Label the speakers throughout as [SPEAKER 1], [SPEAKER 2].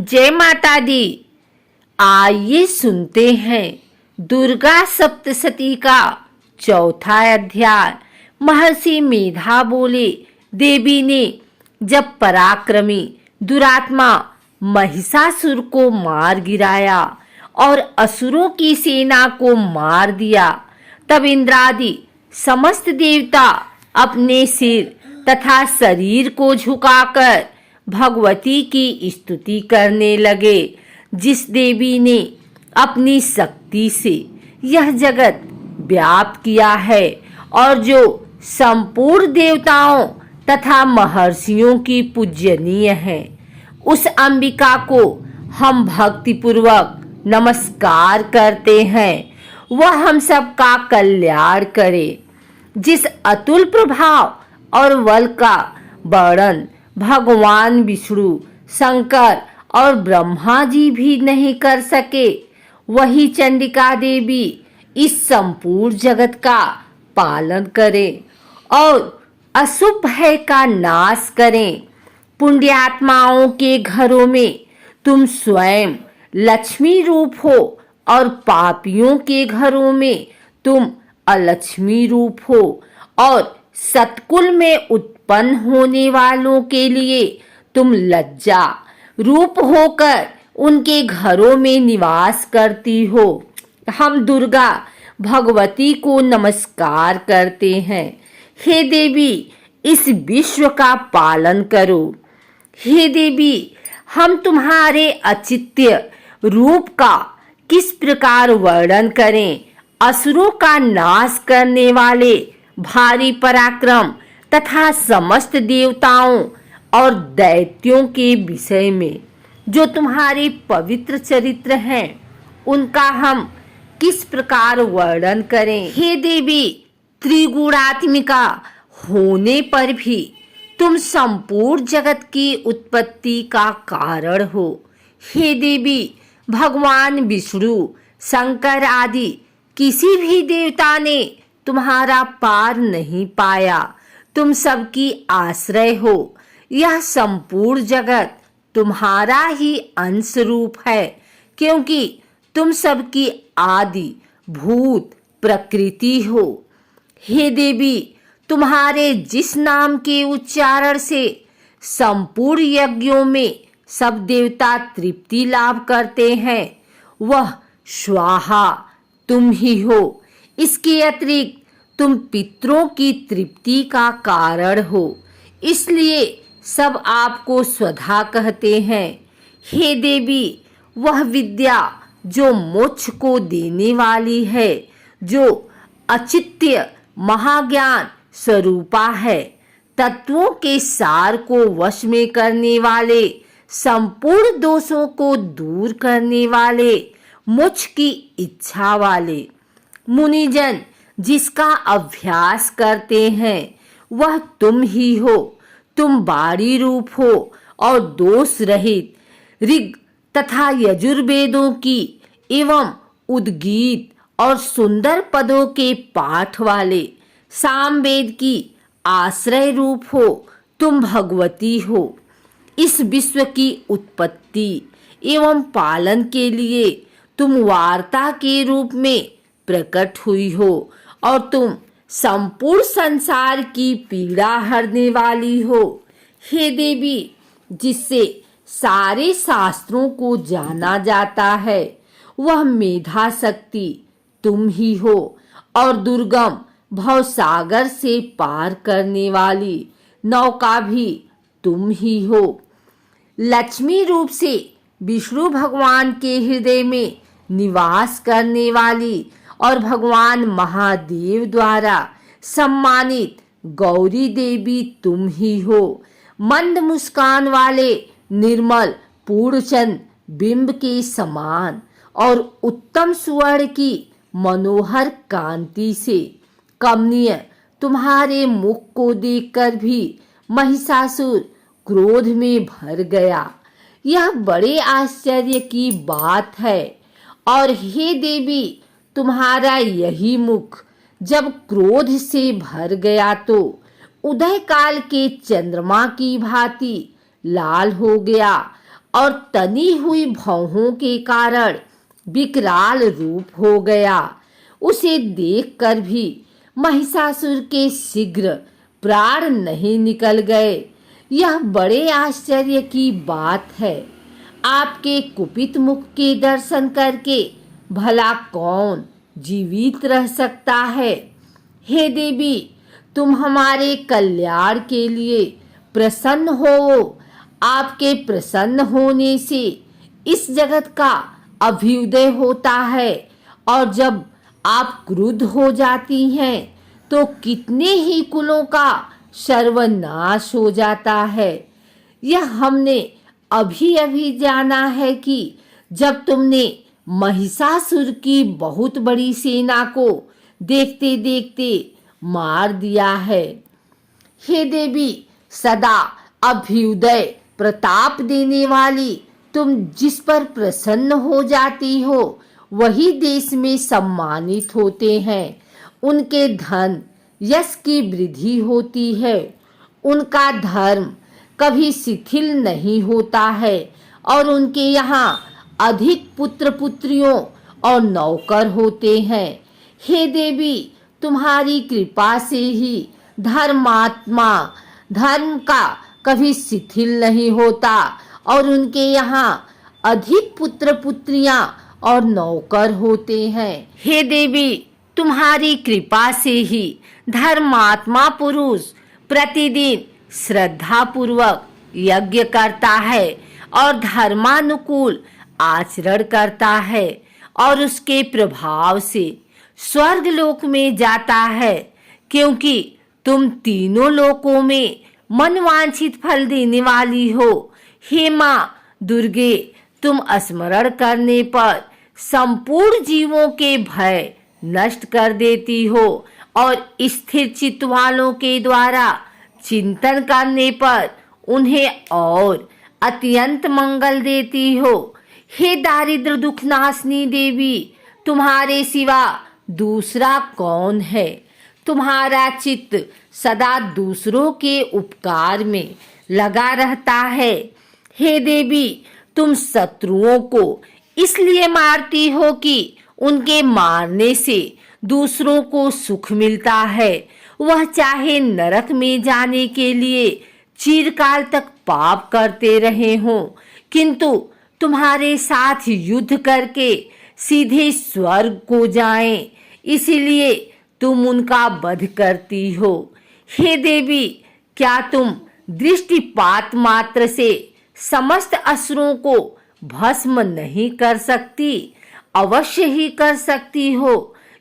[SPEAKER 1] जय माता दी। आइए सुनते हैं दुर्गा सप्तशती का चौथा अध्याय। महर्षि मेधा बोले, देवी ने जब पराक्रमी दुरात्मा महिषासुर को मार गिराया और असुरों की सेना को मार दिया, तब इंद्रादि समस्त देवता अपने सिर तथा शरीर को झुकाकर भगवती की स्तुति करने लगे। जिस देवी ने अपनी शक्ति से यह जगत व्याप्त किया है और जो संपूर्ण देवताओं तथा महर्षियों की पूजनीय है, उस अंबिका को हम भक्तिपूर्वक नमस्कार करते हैं। वह हम सबका कल्याण करे। जिस अतुल प्रभाव और बल का वर्णन भगवान विष्णु, शंकर और ब्रह्मा जी भी नहीं कर सके, वही चंडिका देवी इस संपूर्ण जगत का पालन करें और अशुभ भय का नाश करें। पुण्यात्माओं के घरों में तुम स्वयं लक्ष्मी रूप हो और पापियों के घरों में तुम अलक्ष्मी रूप हो और सतकुल में उत्पन्न होने वालों के लिए तुम लज्जा रूप होकर उनके घरों में निवास करती हो। हम दुर्गा भगवती को नमस्कार करते हैं। हे देवी, इस विश्व का पालन करो। हे देवी, हम तुम्हारे अचित्य रूप का किस प्रकार वर्णन करें। असुरों का नाश करने वाले भारी पराक्रम तथा समस्त देवताओं और दैत्यों के विषय में जो तुम्हारे पवित्र चरित्र हैं, उनका हम किस प्रकार वर्णन करें। हे देवी, त्रिगुणात्मिका होने पर भी तुम संपूर्ण जगत की उत्पत्ति का कारण हो। हे देवी, भगवान विष्णु, शंकर आदि किसी भी देवता ने तुम्हारा पार नहीं पाया। तुम सबकी आश्रय हो। यह संपूर्ण जगत तुम्हारा ही अंश रूप है, क्योंकि तुम सबकी आदि भूत प्रकृति हो। हे देवी, तुम्हारे जिस नाम के उच्चारण से संपूर्ण यज्ञों में सब देवता तृप्ति लाभ करते हैं, वह स्वाहा तुम ही हो। इसके अतिरिक्त तुम पितरों की तृप्ति का कारण हो, इसलिए सब आपको स्वधा कहते हैं। हे देवी, वह विद्या जो मोक्ष को देने वाली है, जो अचित्य महाज्ञान स्वरूपा है, तत्वों के सार को वश में करने वाले, संपूर्ण दोषों को दूर करने वाले, मोक्ष की इच्छा वाले मुनिजन जिसका अभ्यास करते हैं, वह तुम ही हो। तुम बाणी रूप हो और दोष रहित ऋग तथा यजुर्वेदों की एवं उद्गीत और सुंदर पदों के पाठ वाले सामवेद की आश्रय रूप हो। तुम भगवती हो। इस विश्व की उत्पत्ति एवं पालन के लिए तुम वार्ता के रूप में प्रकट हुई हो और तुम संपूर्ण संसार की पीड़ा हरने वाली हो। हे देवी, जिससे सारे शास्त्रों को जाना जाता है, वह मेधा शक्ति तुम ही हो और दुर्गम भवसागर से पार करने वाली नौका भी तुम ही हो। लक्ष्मी रूप से विष्णु भगवान के हृदय में निवास करने वाली और भगवान महादेव द्वारा सम्मानित गौरी देवी तुम ही हो। मंद मुस्कान वाले निर्मल पूर्णचंद बिंब के समान और उत्तम स्वर्ण की मनोहर कांति से कमनीय तुम्हारे मुख को देखकर भी महिषासुर क्रोध में भर गया। यह बड़े आश्चर्य की बात है। और हे देवी, तुम्हारा यही मुख जब क्रोध से भर गया तो उदय काल के चंद्रमा की भांति लाल हो गया और तनी हुई भौहों के कारण विकराल रूप हो गया। उसे देखकर भी महिषासुर के शीघ्र प्राण नहीं निकल गए। यह बड़े आश्चर्य की बात है। आपके कुपित मुख के दर्शन करके भला कौन जीवित रह सकता है। हे देवी, तुम हमारे कल्याण के लिए प्रसन्न हो। आपके प्रसन्न होने से इस जगत का अभ्युदय होता है, और जब आप क्रुद्ध हो जाती हैं तो कितने ही कुलों का सर्वनाश हो जाता है। यह हमने अभी अभी जाना है कि जब तुमने महिषासुर की बहुत बड़ी सेना को देखते देखते मार दिया है। हे देवी, सदा अभ्युदय प्रताप देने वाली तुम जिस पर प्रसन्न हो जाती हो वही देश में सम्मानित होते हैं। उनके धन यश की वृद्धि होती है। उनका धर्म कभी शिथिल नहीं होता है, और उनके यहाँ अधिक पुत्र पुत्रियों और नौकर होते हैं। हे देवी, तुम्हारी कृपा से ही धर्मात्मा धर्म का कभी शिथिल नहीं होता, और उनके यहाँ अधिक पुत्र पुत्रियां और नौकर होते हैं। हे देवी, तुम्हारी कृपा से ही धर्मात्मा पुरुष प्रतिदिन श्रद्धा पूर्वक यज्ञ करता है और धर्मानुकूल आचरण करता है, और उसके प्रभाव से स्वर्ग लोक में जाता है। क्योंकि तुम तीनों लोकों में मनवांछित फल देने वाली हो। हे माँ दुर्गे, तुम स्मरण करने पर संपूर्ण जीवों के भय नष्ट कर देती हो, और स्थिर चित्त वालों के द्वारा चिंतन करने पर उन्हें और अत्यंत मंगल देती हो। हे दारिद्र दुखनाशनी देवी, तुम्हारे सिवा दूसरा कौन है। तुम्हारा चित्त सदा दूसरों के उपकार में लगा रहता है। हे देवी, तुम शत्रुओं को इसलिए मारती हो कि उनके मारने से दूसरों को सुख मिलता है। वह चाहे नरक में जाने के लिए चिरकाल तक पाप करते रहे हों, किंतु तुम्हारे साथ युद्ध करके सीधे स्वर्ग को जाएं, इसीलिए तुम उनका वध करती हो। हे देवी, क्या तुम दृष्टिपात मात्र से समस्त असुरों को भस्म नहीं कर सकती? अवश्य ही कर सकती हो,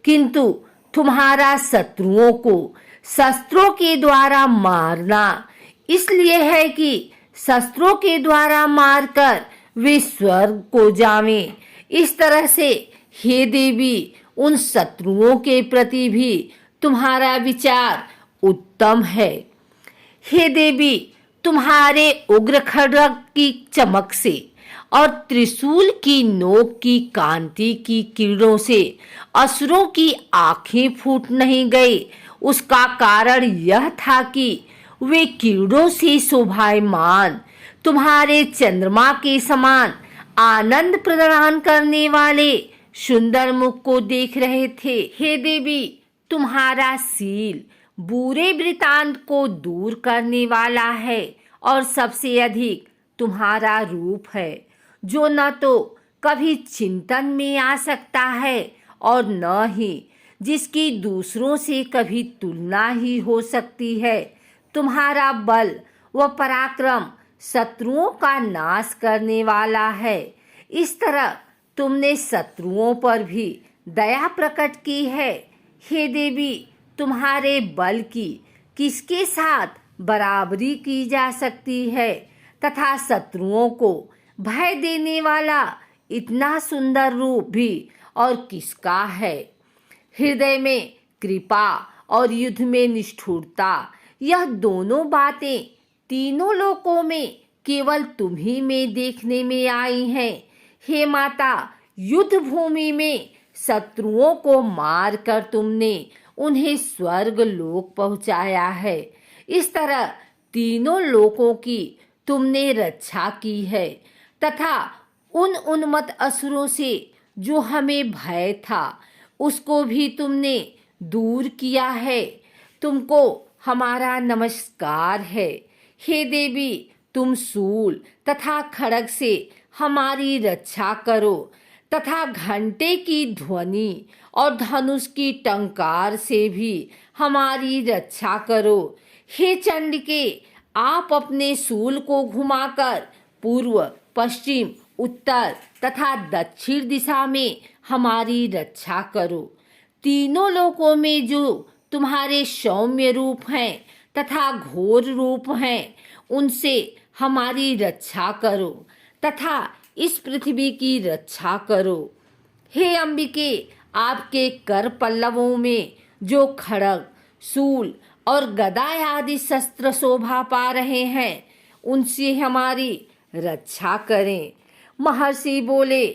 [SPEAKER 1] किंतु तुम्हारा शत्रुओं को शस्त्रों के द्वारा मारना इसलिए है कि शस्त्रों के द्वारा मारकर वे स्वर्ग को जावें। इस तरह से हे देवी, उन शत्रुओं के प्रति भी तुम्हारा विचार उत्तम है। हे देवी, तुम्हारे उग्र खड्ग की चमक से और त्रिशूल की नोक की कांति की किरणों से असुरों की आंखें फूट नहीं गई। उसका कारण यह था कि वे किरणों से शोभायमान तुम्हारे चंद्रमा के समान आनंद प्रदान करने वाले सुंदर मुख को देख रहे थे। हे देवी, तुम्हारा शील बुरे वृतांत को दूर करने वाला है, और सबसे अधिक तुम्हारा रूप है, जो न तो कभी चिंतन में आ सकता है और न ही जिसकी दूसरों से कभी तुलना ही हो सकती है। तुम्हारा बल व पराक्रम शत्रुओं का नाश करने वाला है। इस तरह तुमने शत्रुओं पर भी दया प्रकट की है। हे देवी, तुम्हारे बल की किसके साथ बराबरी की जा सकती है, तथा शत्रुओं को भय देने वाला इतना सुंदर रूप भी और किसका है। हृदय में कृपा और युद्ध में निष्ठुरता, यह दोनों बातें तीनों लोकों में केवल तुम्ही में देखने में आई हैं। हे माता, युद्ध भूमि में शत्रुओं को मार कर तुमने उन्हें स्वर्ग लोक पहुंचाया है। इस तरह तीनों लोकों की तुमने रक्षा की है, तथा उन उन्मत्त असुरों से जो हमें भय था उसको भी तुमने दूर किया है। तुमको हमारा नमस्कार है। हे देवी, तुम शूल तथा खड्ग से हमारी रक्षा करो तथा घंटे की ध्वनि और धनुष की टंकार से भी हमारी रक्षा करो। हे चंडिके, आप अपने शूल को घुमाकर पूर्व, पश्चिम, उत्तर तथा दक्षिण दिशा में हमारी रक्षा करो। तीनों लोकों में जो तुम्हारे सौम्य रूप हैं तथा घोर रूप हैं, उनसे हमारी रक्षा करो तथा इस पृथ्वी की रक्षा करो। हे अंबिके, आपके कर पल्लवों में जो खड्ग, शूल और गदा आदि शस्त्र शोभा पा रहे हैं, उनसे हमारी रक्षा करें। महर्षि बोले,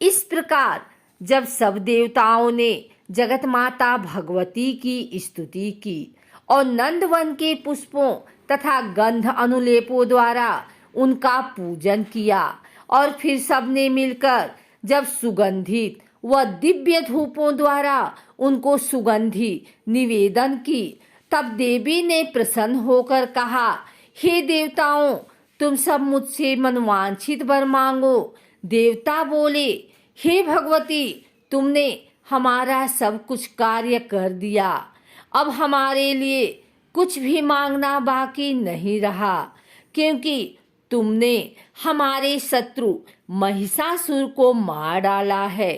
[SPEAKER 1] इस प्रकार जब सब देवताओं ने जगत माता भगवती की स्तुति की और नंदवन के पुष्पों तथा गंध अनुलेपों द्वारा उनका पूजन किया और फिर सबने मिलकर जब सुगंधित व दिव्य धूपों द्वारा उनको सुगंधि निवेदन की, तब देवी ने प्रसन्न होकर कहा, हे देवताओं, तुम सब मुझसे मनवांछित वर मांगो। देवता बोले, हे भगवती, तुमने हमारा सब कुछ कार्य कर दिया। अब हमारे लिए कुछ भी मांगना बाकी नहीं रहा, क्योंकि तुमने हमारे शत्रु महिषासुर को मार डाला है।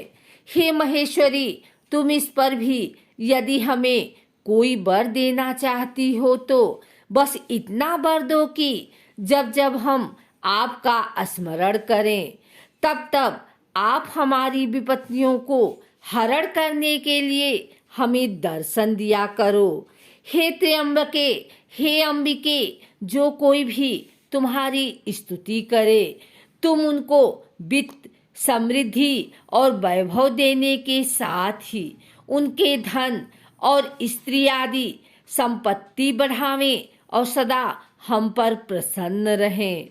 [SPEAKER 1] हे महेश्वरी, तुम इस पर भी यदि हमें कोई वर देना चाहती हो तो बस इतना वर दो कि जब जब हम आपका स्मरण करें तब तब आप हमारी विपत्तियों को हरण करने के लिए हमें दर्शन दिया करो। हे त्र्यंबके, हे अंबिके, जो कोई भी तुम्हारी स्तुति करे तुम उनको वित्त, समृद्धि और वैभव देने के साथ ही उनके धन और स्त्री आदि संपत्ति बढ़ावें और सदा हम पर प्रसन्न रहें।